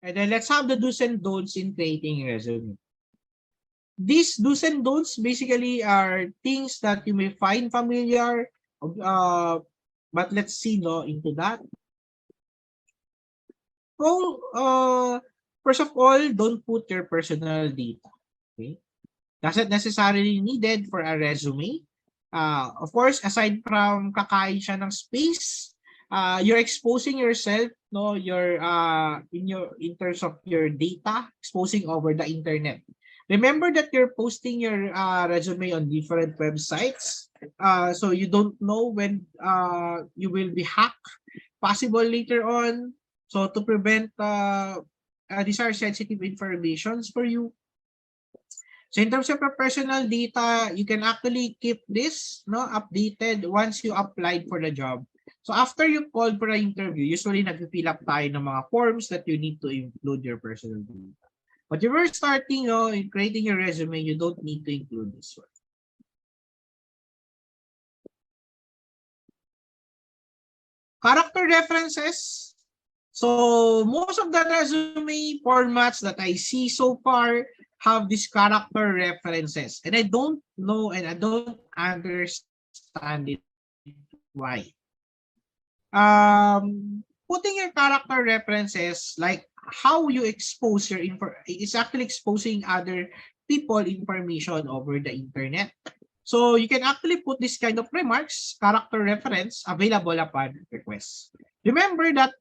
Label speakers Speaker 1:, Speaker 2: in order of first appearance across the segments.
Speaker 1: And then let's have the do's and don'ts in creating a resume. These do's and don'ts basically are things that you may find familiar, but let's see into that. Well, first of all, don't put your personal data. Okay, doesn't necessarily needed for a resume. Of course, aside from kakain siya ng space, you're exposing yourself, in terms of your data, exposing over the internet. Remember that you're posting your resume on different websites, so you don't know when you will be hacked, possible later on. So to prevent these are sensitive informations for you. So in terms of your personal data, you can actually keep this updated once you applied for the job. So after you called for an interview, usually nag-fill up tayo ng mga forms that you need to include your personal data. But if you're starting in creating your resume, you don't need to include this one. Character references. So most of the resume formats that I see so far have these character references. And I don't know and I don't understand it why. Putting your character references, like how you expose your info, is actually exposing other people information over the internet. So you can actually put this kind of remarks, character reference, available upon request. Remember that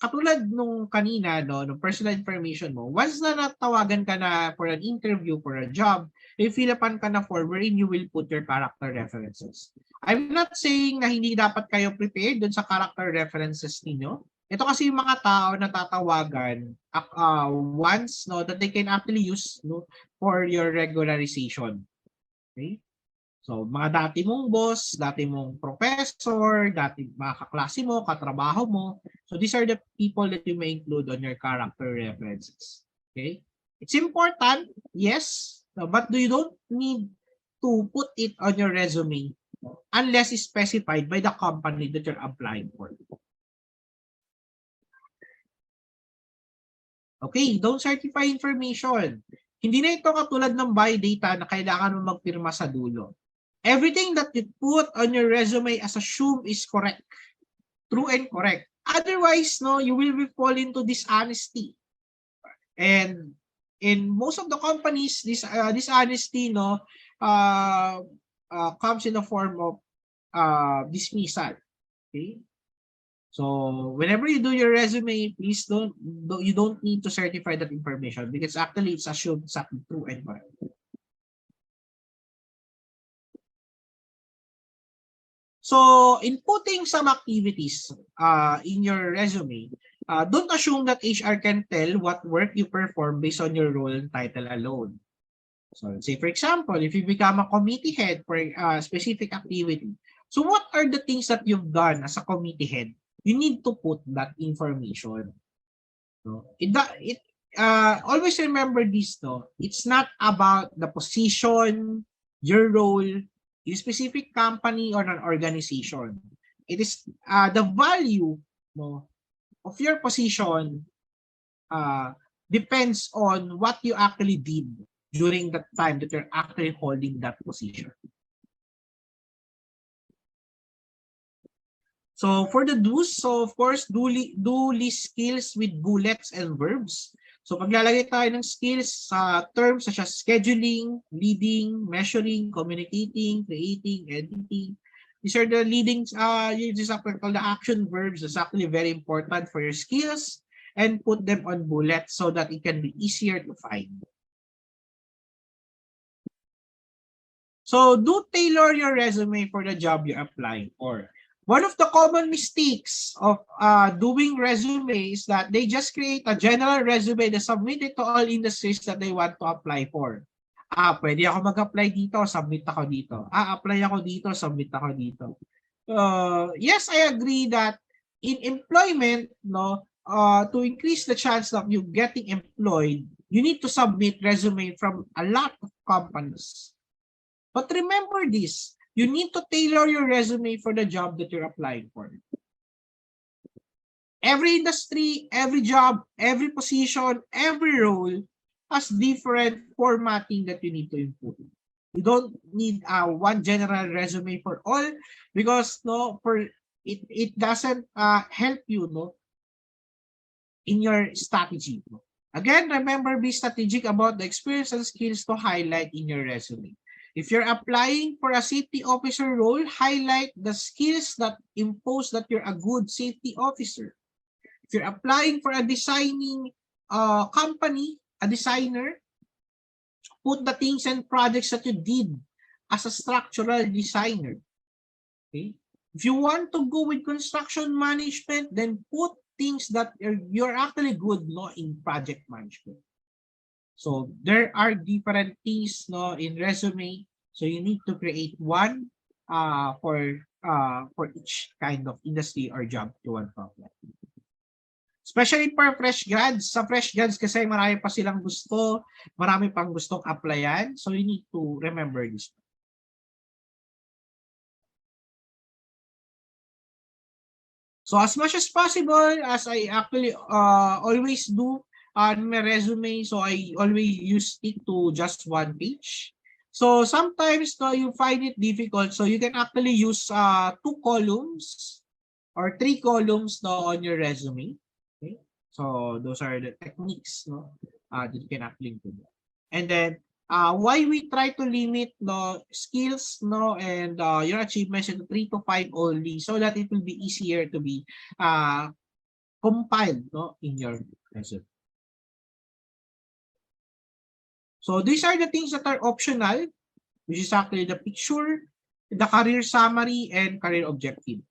Speaker 1: katulad nung kanina, nung personal information mo, once na natawagan ka na for an interview, for a job, fill upan ka na form wherein you will put your character references. I'm not saying na hindi dapat kayo prepared dun sa character references ninyo. Ito kasi yung mga tao na tatawagan once that they can actually use for your regularization. Okay? So, mga dati mong boss, dati mong professor, dati mga kaklase mo, katrabaho mo. So, these are the people that you may include on your character references. Okay? It's important, yes, but you don't need to put it on your resume unless it's specified by the company that you're applying for. Okay, don't certify information. Hindi na ito katulad ng buy data na kailangan mo magpirma sa dulo. Everything that you put on your resume as assumed is correct, true and correct. Otherwise, you will fall into dishonesty. And in most of the companies, this dishonesty, comes in the form of dismissal. Okay. So whenever you do your resume, please you don't need to certify that information because actually it's assumed something true and correct. So, in putting some activities in your resume, don't assume that HR can tell what work you perform based on your role and title alone. So, let's say, for example, if you become a committee head for a specific activity, so what are the things that you've done as a committee head? You need to put that information. So, always remember this, it's not about the position, your role, a specific company or an organization. It is the value of your position depends on what you actually did during the time that you're actually holding that position. So for the do's, so of course, do list skills with bullets and verbs. So paglalagay tayo ng skills sa terms such as scheduling, leading, measuring, communicating, creating, editing. These are the leading, this is called the action verbs. It's actually very important for your skills and put them on bullets so that it can be easier to find. So do tailor your resume for the job you're applying for. One of the common mistakes of doing resume is that they just create a general resume and submit it to all industries that they want to apply for. Pwede ako mag-apply dito, submit ako dito. Apply ako dito, submit ako dito. Yes, I agree that in employment, to increase the chance of you getting employed, you need to submit resume from a lot of companies. But remember this, you need to tailor your resume for the job that you're applying for. every industry, every job, every position, every role has different formatting that you need to input. You don't need one general resume for all, because it doesn't help you in your strategy. Again, remember, be strategic about the experience and skills to highlight in your resume. If you're applying for a safety officer role, highlight the skills that impose that you're a good safety officer. If you're applying for a designing company, a designer, put the things and projects that you did as a structural designer. Okay? If you want to go with construction management, then put things that you're actually good in project management. So there are different things in resume. So you need to create one for each kind of industry or job you want to apply. Especially for fresh grads. Sa fresh grads kasi marami pa silang gusto, marami pang gustong applyan. So you need to remember this. So as much as possible, as I actually always do on my resume, so I always stick to just one page. So sometimes you find it difficult, so you can actually use 2 columns or 3 columns on your resume. Okay? So those are the techniques that you can actually do. And then why we try to limit skills and your achievements into 3 to 5 only, so that it will be easier to be compiled in your resume. So these are the things that are optional, which is actually the picture, the career summary, and career objective.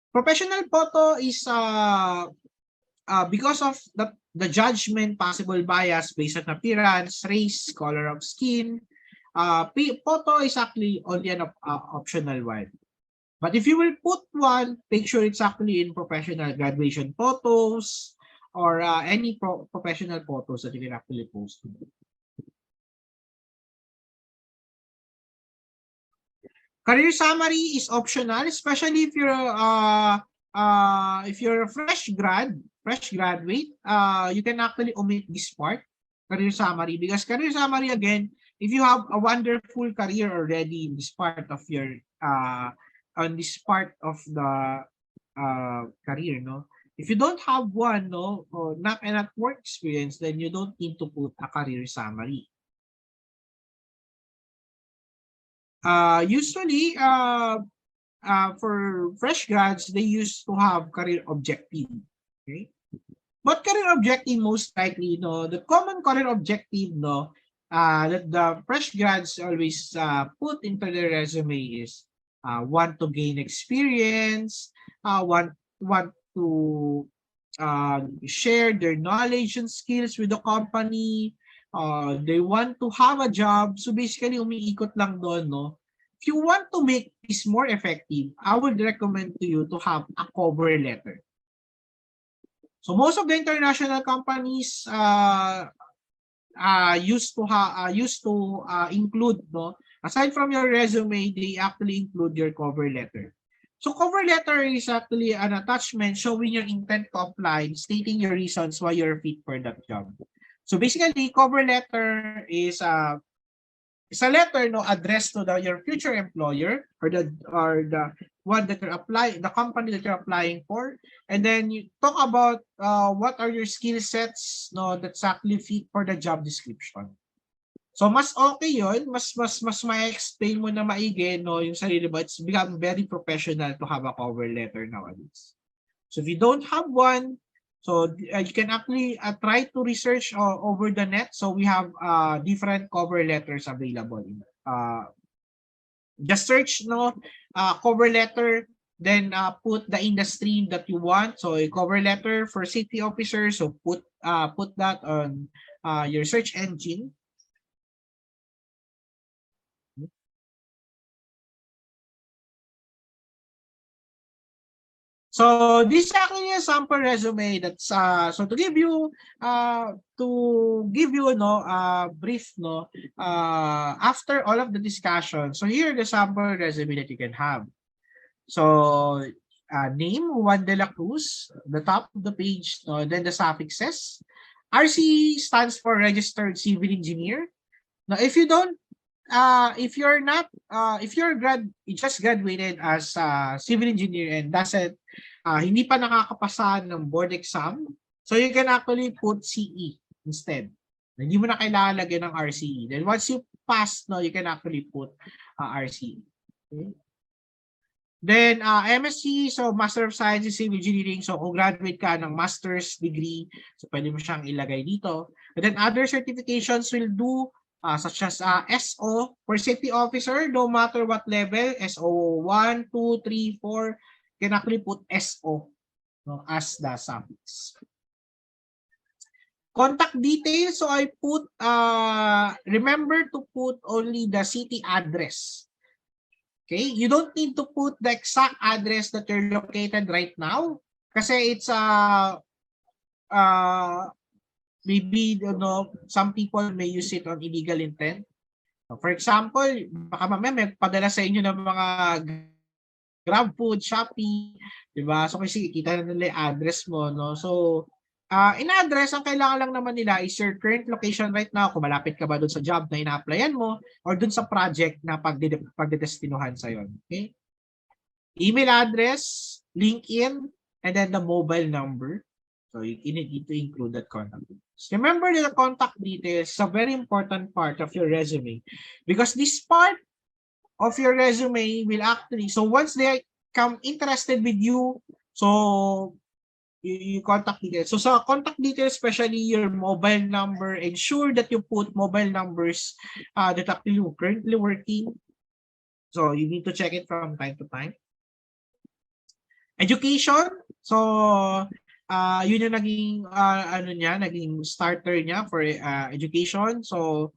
Speaker 1: Professional photo is because of the judgment, possible bias based on appearance, race, color of skin. Photo is actually only an optional one. But if you will put one, make sure it's actually in professional graduation photos or any professional photos that you can actually post. Career summary is optional, especially if you're a fresh graduate. You can actually omit this part, career summary, because career summary, again, if you have a wonderful career already in this part of your on this part of the career, if you don't have one, or not enough work experience, then you don't need to put a career summary. Usually, for fresh grads, they used to have career objective. Okay, but career objective, most likely, the common career objective, that the fresh grads always put into their resume is want to gain experience, want to share their knowledge and skills with the company. They want to have a job. So basically, umiikot lang doon, If you want to make this more effective, I would recommend to you to have a cover letter. So most of the international companies used to include, aside from your resume, they actually include your cover letter. So cover letter is actually an attachment showing your intent to apply, stating your reasons why you're fit for that job. So basically, cover letter is a letter addressed to your future employer, or the one that you're applying, the company that you're applying for, and then you talk about what are your skill sets that's actually fit for the job description. So mas okay yun, mas ma-explain mo na maigi yung sarili mo. It's become very professional to have a cover letter nowadays. So if you don't have one, so you can actually try to research over the net. So we have different cover letters available. Just search cover letter, then put the industry that you want. So a cover letter for safety officer. So put that on your search engine. So this is actually a sample resume that's so to give you brief after all of the discussion. So here are the sample resume that you can have. So, name, Juan de la Cruz, the top of the page, no, then the suffixes. RC stands for Registered Civil Engineer. Now, if you don't, if you're not, if you're you just graduated as a civil engineer and doesn't, hindi pa nakakapasa ng board exam, so you can actually put CE instead. Hindi mo na kailangan lagyan ng RCE. Then once you pass, no, you can actually put RCE. Okay? Then, MSc, so Master of Science in Civil Engineering. So, kung graduate ka ng master's degree, so pwede mo siyang ilagay dito. And then, other certifications will do, such as SO, for safety officer, no matter what level, SO 1, 2, 3, 4, can actually put SO, no, as the suffix. Contact details, so I put, remember to put only the city address. Okay, you don't need to put the exact address that you're located right now kasi it's maybe some people may use it on illegal intent. For example, baka mamaya may padala sa inyo ng mga Grab Food, Shopee, 'di ba? So kasi kita na nila 'yung address mo, no? So in-address, ang kailangan lang naman nila is your current location right now, kung malapit ka ba doon sa job na ina-applyan mo or doon sa project na pagdedestinuhan sa'yo. Okay? Email address, LinkedIn, and then the mobile number. So you need to include that contact details. Remember that the contact details is a very important part of your resume because this part of your resume will actually, so once they come interested with you, so you contact details. So sa contact details, especially your mobile number, ensure that you put mobile numbers that actually you're currently working. So you need to check it from time to time. Education. So yun yung naging naging starter niya for education. So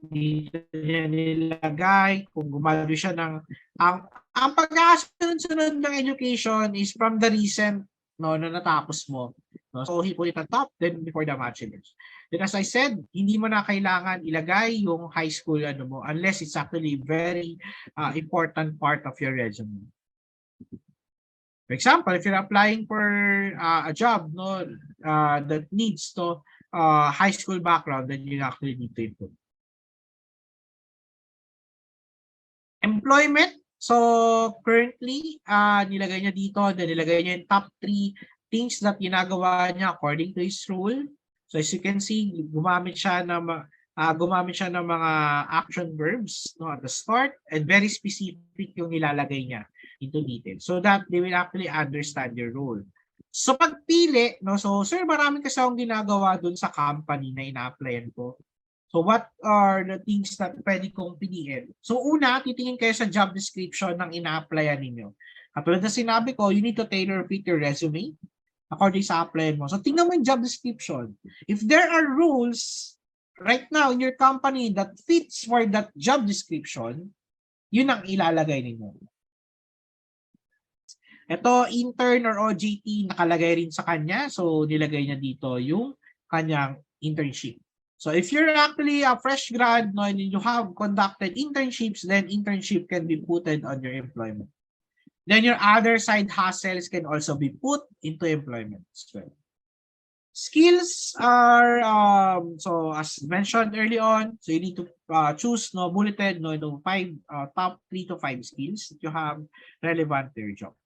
Speaker 1: dito niya nilagay kung gumalo siya ng ang pagkasunod-sunod ng education is from the recent na natapos mo. No? So he put it on top then before the bachelor's. Then as I said, hindi mo na kailangan ilagay yung high school mo unless it's actually very important part of your resume. For example, if you're applying for a job that needs high school background, then you actually need to input. Employment. So currently, nilagay niya dito, then nilagay niya yung top 3 things that ginagawa niya according to his rule. So as you can see, gumamit siya ng mga action verbs at the start and very specific yung nilalagay niya into detail so that they will actually understand your role. So pagpili, so sir, marami kasi akong ginagawa dun sa company na ina-applyan ko. So what are the things that pwede kong piliin? So una, titingin kayo sa job description ng ina-applyan ninyo. Katulad na sinabi ko, you need to tailor fit your resume according sa applyan mo. So tingnan mo yung job description. If there are rules right now in your company that fits for that job description, yun ang ilalagay ninyo. Ito, intern or OJT, nakalagay rin sa kanya. So nilagay niya dito yung kanyang internship. So if you're actually a fresh grad and you have conducted internships, then internship can be put on your employment. Then your other side hustles can also be put into employment as well. Skills are, so as mentioned early on, so you need to choose bulleted top 3 to 5 skills that you have relevant to your job.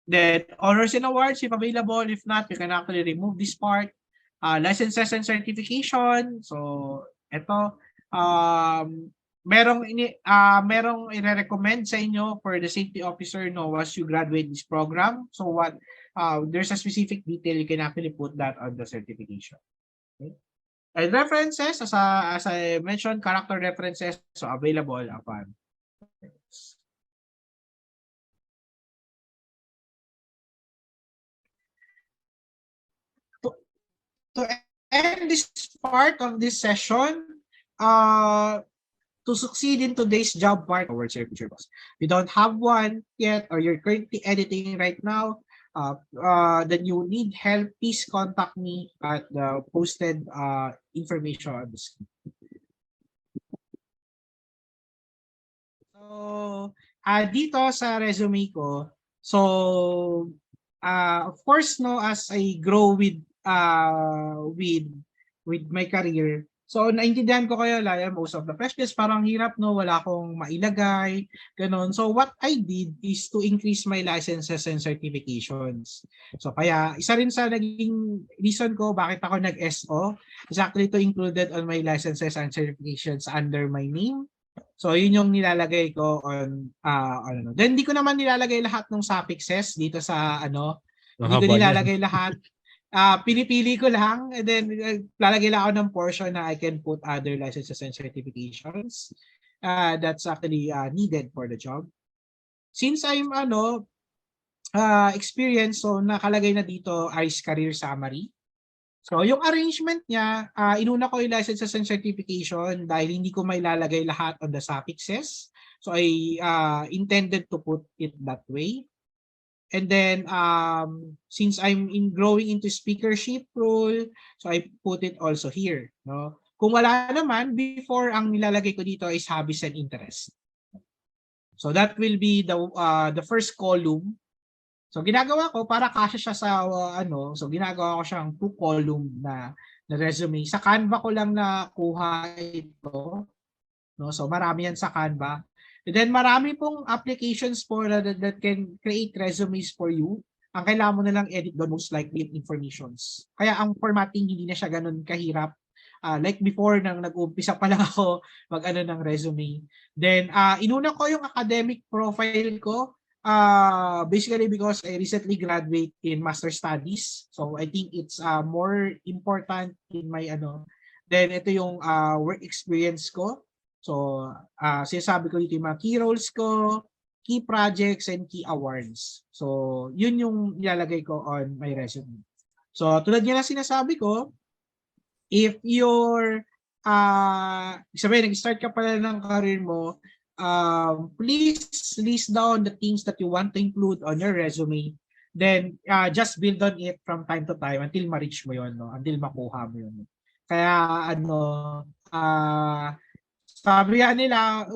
Speaker 1: Then honors and awards if available. If not, you can actually remove this part. Licenses and certification. So ito, merong i-recommend sa inyo for the safety officer once you graduate this program. So what there's a specific detail, you can actually put that on the certification. Okay? And references, as I mentioned, character references, so available upon. To end this part of this session, to succeed in today's job market, you don't have one yet or you're currently editing right now, then you need help, please contact me at the posted information on the screen. dito sa resume ko, so of course no, as I grow with my career, so naintindihan ko kayo Laya, most of the questions parang hirap no, wala akong mailagay, ganun. So what I did is to increase my licenses and certifications. So kaya isa rin sa naging reason ko bakit ako nag-SO is actually to included on my licenses and certifications under my name. So yun yung nilalagay ko on ano. Then hindi ko naman nilalagay lahat ng suffixes dito sa ano, hindi ko
Speaker 2: Mahaba yan.
Speaker 1: nilalagay lahat. Pinipili ko lang and then lalagay lang ako ng portion na I can put other licenses and certifications. That's actually needed for the job. Since I'm experience, so nakalagay na dito ICE Career Summary. So yung arrangement niya, inuna ko yung licenses and certification dahil hindi ko may lalagay lahat on the suffixes. So I intended to put it that way. And then since I'm growing into speakership role, so I put it also here. No? Kung wala naman, before ang nilalagay ko dito is hobbies and interests. So that will be the first column. So ginagawa ko para kasya siya sa so ginagawa ko siyang 2-column na resume. Sa Canva ko lang nakuha ito. No? So marami yan sa Canva. And then marami pong applications po that can create resumes for you. Ang kailangan mo na lang edit doon most likely informations. Kaya ang formatting hindi na siya ganun kahirap. Like before nang nag-uumpisa pa lang ako mag-ano ng resume. Then inuna ko yung academic profile ko. Basically because I recently graduate in master studies. So I think it's more important in my Then ito yung work experience ko. So, sinasabi ko dito yung mga key roles ko, key projects, and key awards. So, yun yung nilalagay ko on my resume. So, tulad nga na sinasabi ko, if you're, sabihin, nag-start ka pala ng career mo, please list down the things that you want to include on your resume. Then, just build on it from time to time until ma-reach mo yun, no? Until makuha mo yun. Kaya, sabi nila,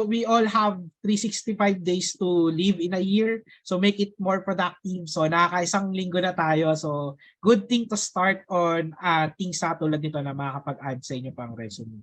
Speaker 1: we all have 365 days to live in a year. So make it more productive. So nakakaisang linggo na tayo. So good thing to start on things sa tulad nito na makakapag-add sa inyo pang resume.